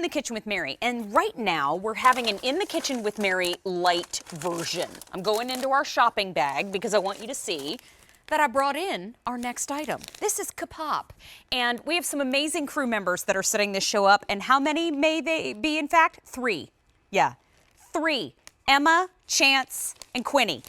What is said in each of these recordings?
the Kitchen with Mary, and right now we're having an In the Kitchen with Mary light version. I'm going into our shopping bag because I want you to see that I brought in our next item. This is Kapop, and we have some amazing crew members that are setting this show up, and how many may they be, in fact? 3. Yeah, 3. Emma, Chance, and Quinny.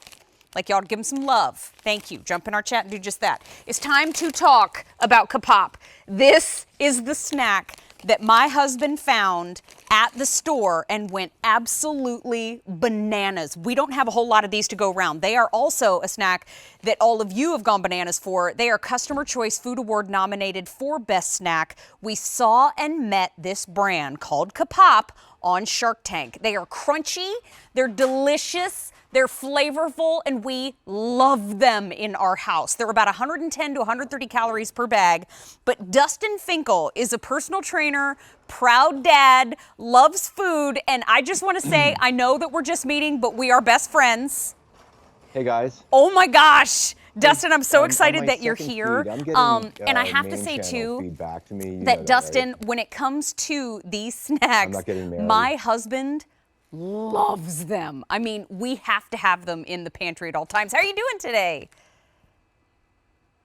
Like, y'all give them some love. Thank you. Jump in our chat and do just that. It's time to talk about Kapop. This is the snack that my husband found at the store and went absolutely bananas. We don't have a whole lot of these to go around. They are also a snack that all of you have gone bananas for. They are Customer Choice Food Award nominated for Best Snack. We saw and met this brand called Kapop on Shark Tank. They are crunchy, they're delicious, they're flavorful, and we love them in our house. They're about 110 to 130 calories per bag. But Dustin Finkel is a personal trainer, proud dad, loves food, and I just want to say, I know that we're just meeting, but we are best friends. Hey guys. Oh my gosh. Dustin, I'm so excited that you're here. I'm getting, and I have to say too, that Dustin, when it comes to these snacks, my husband loves them. I mean, we have to have them in the pantry at all times. How are you doing today?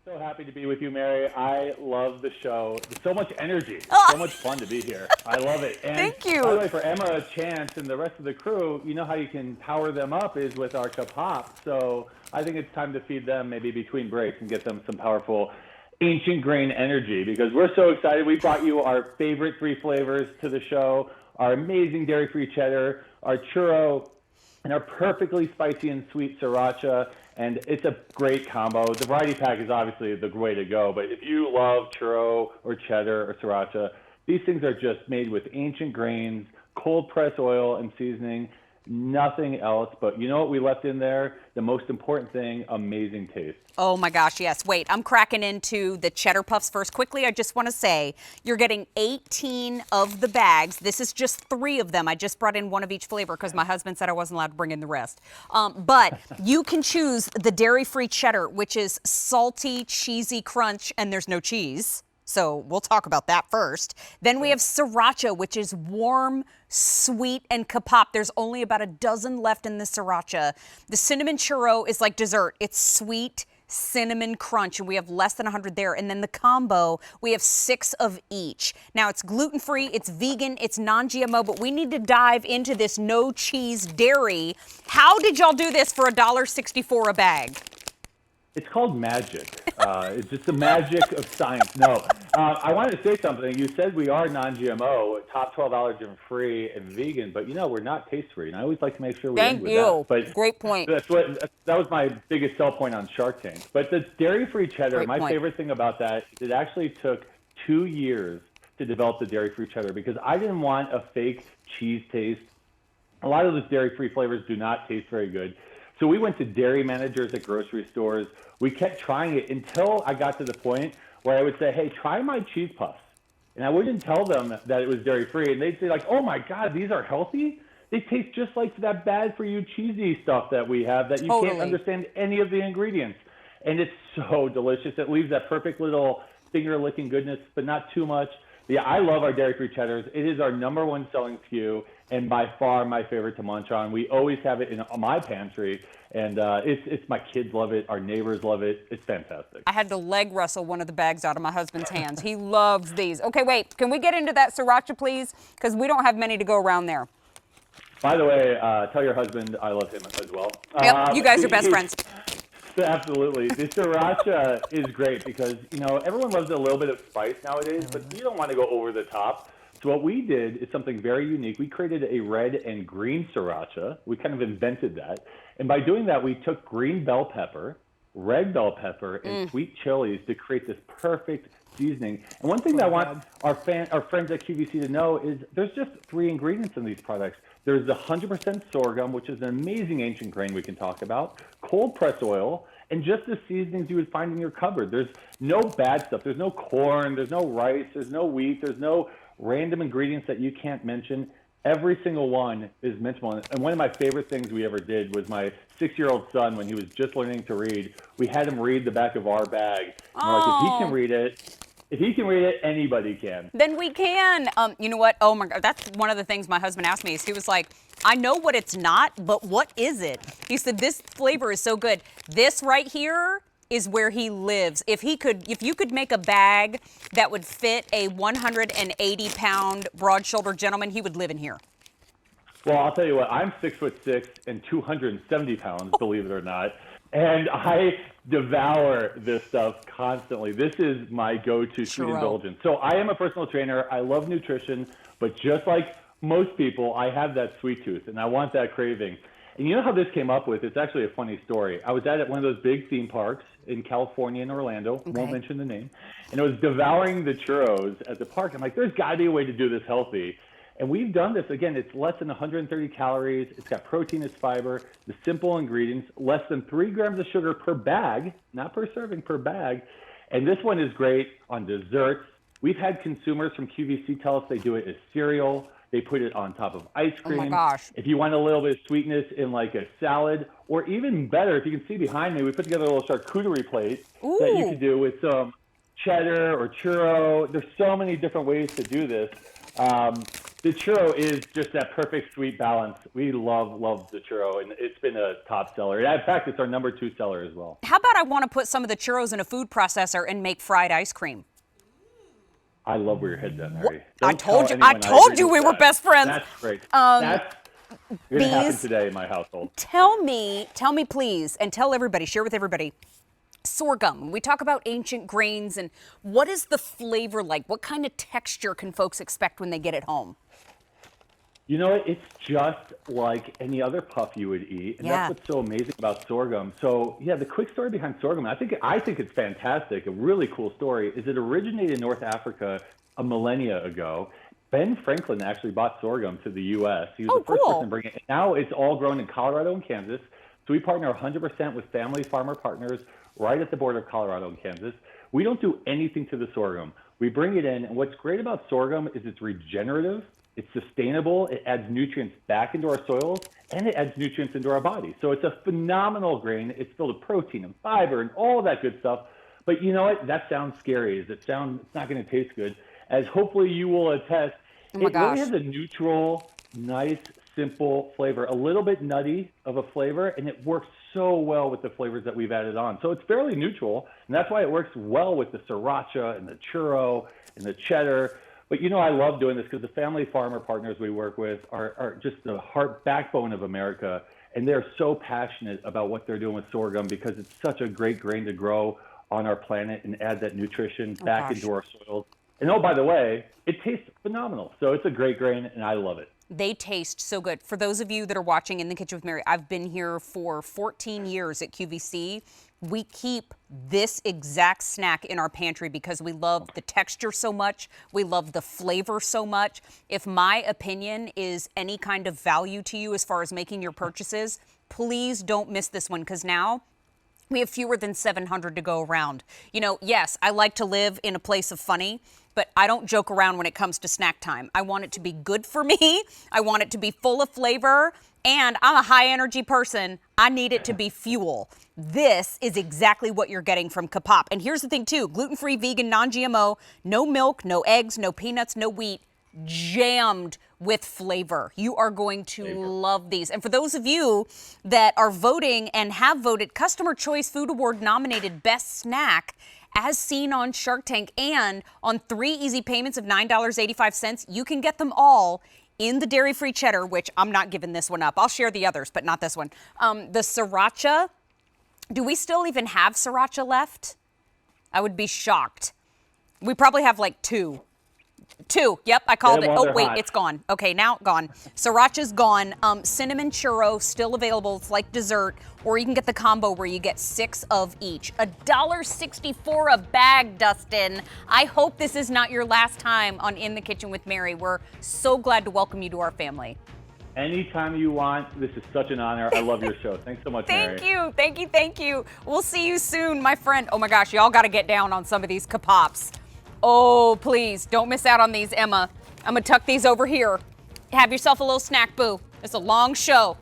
So happy to be with you, Mary. I love the show. There's so much energy. So much fun to be here. I love it. And thank you. By the way, for Emma, Chance, and the rest of the crew, you know how you can power them up is with our Kapop. So I think it's time to feed them maybe between breaks and get them some powerful ancient grain energy, because we're so excited. We brought you our favorite 3 flavors to the show, our amazing dairy-free cheddar, our churro, and our perfectly spicy and sweet sriracha. And it's a great combo. The variety pack is obviously the way to go, but if you love churro or cheddar or sriracha, these things are just made with ancient grains, cold press oil and seasoning, nothing else. But you know what we left in there? The most important thing, amazing taste. Oh my gosh, yes. Wait, I'm cracking into the cheddar puffs first. Quickly, I just want to say you're getting 18 of the bags. This is just 3 of them. I just brought in one of each flavor because my husband said I wasn't allowed to bring in the rest. But you can choose the dairy-free cheddar, which is salty, cheesy crunch, and there's no cheese. So we'll talk about that first. Then we have sriracha, which is warm, sweet, and Kapop. There's only about a dozen left in the sriracha. The cinnamon churro is like dessert. It's sweet, cinnamon crunch, and we have less than 100 there. And then the combo, we have 6 of each. Now, it's gluten-free, it's vegan, it's non-GMO, but we need to dive into this no cheese dairy. How did y'all do this for $1.64 a bag? It's called magic. It's just the magic of science. No, I wanted to say something. You said we are non-GMO, top 12 allergen-free and vegan, but you know, we're not taste-free. And I always like to make sure we end with that. But great point. That was my biggest sell point on Shark Tank. But the dairy-free cheddar, my favorite thing about that is it actually took 2 years to develop the dairy-free cheddar because I didn't want a fake cheese taste. A lot of those dairy-free flavors do not taste very good. So we went to dairy managers at grocery stores. We kept trying it until I got to the point where I would say, hey, try my cheese puffs. And I wouldn't tell them that it was dairy-free. And they'd say, like, oh, my God, these are healthy? They taste just like that bad-for-you cheesy stuff that we have that you can't understand any of the ingredients. And it's so delicious. It leaves that perfect little finger-licking goodness, but not too much. Yeah, I love our dairy-free cheddars. It is our #1 selling SKU and by far my favorite to munch on. We always have it in my pantry, and it's my kids love it. Our neighbors love it. It's fantastic. I had to leg wrestle one of the bags out of my husband's hands. He loves these. Okay, wait. Can we get into that sriracha, please? Because we don't have many to go around there. By the way, tell your husband I love him as well. Yep, you guys are best friends. Absolutely. The sriracha is great because, you know, everyone loves a little bit of spice nowadays, but you don't want to go over the top. So what we did is something very unique. We created a red and green sriracha. We kind of invented that. And by doing that, we took green bell pepper, red bell pepper, and sweet chilies to create this perfect seasoning. And one thing that I want our friends at QVC to know is there's just 3 ingredients in these products. There's the 100% sorghum, which is an amazing ancient grain we can talk about, cold press oil, and just the seasonings you would find in your cupboard. There's no bad stuff. There's no corn. There's no rice. There's no wheat. There's no random ingredients that you can't mention. Every single one is mentionable. And one of my favorite things we ever did was my 6-year-old son, when he was just learning to read, we had him read the back of our bag. And we're like, if he can read it, If he can read it, anybody can. Then we can. You know what? Oh my God, that's one of the things my husband asked me. Is he was like, I know what it's not, but what is it? He said, this flavor is so good. This right here is where he lives. If you could make a bag that would fit a 180-pound broad-shouldered gentleman, he would live in here. Well, I'll tell you what, I'm 6'6" and 270 pounds, believe it or not. And I devour this stuff constantly. This is my go-to sweet indulgence. So I am a personal trainer. I love nutrition, but just like most people, I have that sweet tooth and I want that craving. And you know how this came up with? It's actually a funny story. I was at one of those big theme parks in California in Orlando. Okay. Won't mention the name. And I was devouring the churros at the park. I'm like, there's got to be a way to do this healthy. And we've done this. Again, it's less than 130 calories. It's got protein, it's fiber, the simple ingredients, less than 3 grams of sugar per bag, not per serving, per bag. And this one is great on desserts. We've had consumers from QVC tell us they do it as cereal. They put it on top of ice cream. Oh my gosh. If you want a little bit of sweetness in like a salad, or even better, if you can see behind me, we put together a little charcuterie plate that you can do with some cheddar or churro. There's so many different ways to do this. The churro is just that perfect sweet balance. We love the churro, and it's been a top seller. In fact, it's our number 2 seller as well. How about I want to put some of the churros in a food processor and make fried ice cream? I love where your head's at, Mary. I told you we were best friends. That's great. That's going to happen today in my household. Tell me please, and tell everybody, share with everybody, sorghum. We talk about ancient grains, and what is the flavor like? What kind of texture can folks expect when they get it home? You know, it's just like any other puff you would eat, and that's what's so amazing about sorghum. So, yeah, the quick story behind sorghum, I think it's fantastic. A really cool story is it originated in North Africa a millennia ago. Ben Franklin actually brought sorghum to the U.S. He was the first person to bring it. And now it's all grown in Colorado and Kansas. So we partner 100% with family farmer partners right at the border of Colorado and Kansas. We don't do anything to the sorghum. We bring it in, and what's great about sorghum is it's regenerative. It's sustainable, it adds nutrients back into our soils, and it adds nutrients into our body. So it's a phenomenal grain. It's filled with protein and fiber and all that good stuff. But you know what? That sounds scary. It's not going to taste good. As hopefully you will attest, it really has a neutral, nice, simple flavor, a little bit nutty of a flavor, and it works so well with the flavors that we've added on. So it's fairly neutral, and that's why it works well with the Sriracha and the Churro and the cheddar. But you know, I love doing this because the family farmer partners we work with are just the backbone of America. And they're so passionate about what they're doing with sorghum because it's such a great grain to grow on our planet and add that nutrition back into our soils. And oh, by the way, it tastes phenomenal. So it's a great grain and I love it. They taste so good. For those of you that are watching In the Kitchen with Mary, I've been here for 14 years at QVC. We keep this exact snack in our pantry because we love the texture so much. We love the flavor so much. If my opinion is any kind of value to you as far as making your purchases, please don't miss this one because now we have fewer than 700 to go around. You know, yes, I like to live in a place of funny, but I don't joke around when it comes to snack time. I want it to be good for me. I want it to be full of flavor. And I'm a high energy person. I need it to be fuel. This is exactly what you're getting from Kapop. And here's the thing too, gluten-free, vegan, non-GMO, no milk, no eggs, no peanuts, no wheat, jammed with flavor. You are going to love these. And for those of you that are voting and have voted Customer Choice Food Award nominated Best Snack, as seen on Shark Tank and on 3 easy payments of $9.85, you can get them all in the dairy-free cheddar, which I'm not giving this one up. I'll share the others, but not this one. The Sriracha, do we still even have Sriracha left? I would be shocked. We probably have like 2. 2, yep, I called it. Oh, wait, it's gone. Okay, now gone. Sriracha's gone. Cinnamon churro, still available. It's like dessert. Or you can get the combo where you get 6 of each. $1.64 a bag, Dustin. I hope this is not your last time on In the Kitchen with Mary. We're so glad to welcome you to our family. Anytime you want. This is such an honor. I love your show. Thanks so much, Mary. Thank you. We'll see you soon, my friend. Oh my gosh, y'all got to get down on some of these Kapops. Oh, please, don't miss out on these, Emma. I'm going to tuck these over here. Have yourself a little snack, boo. It's a long show.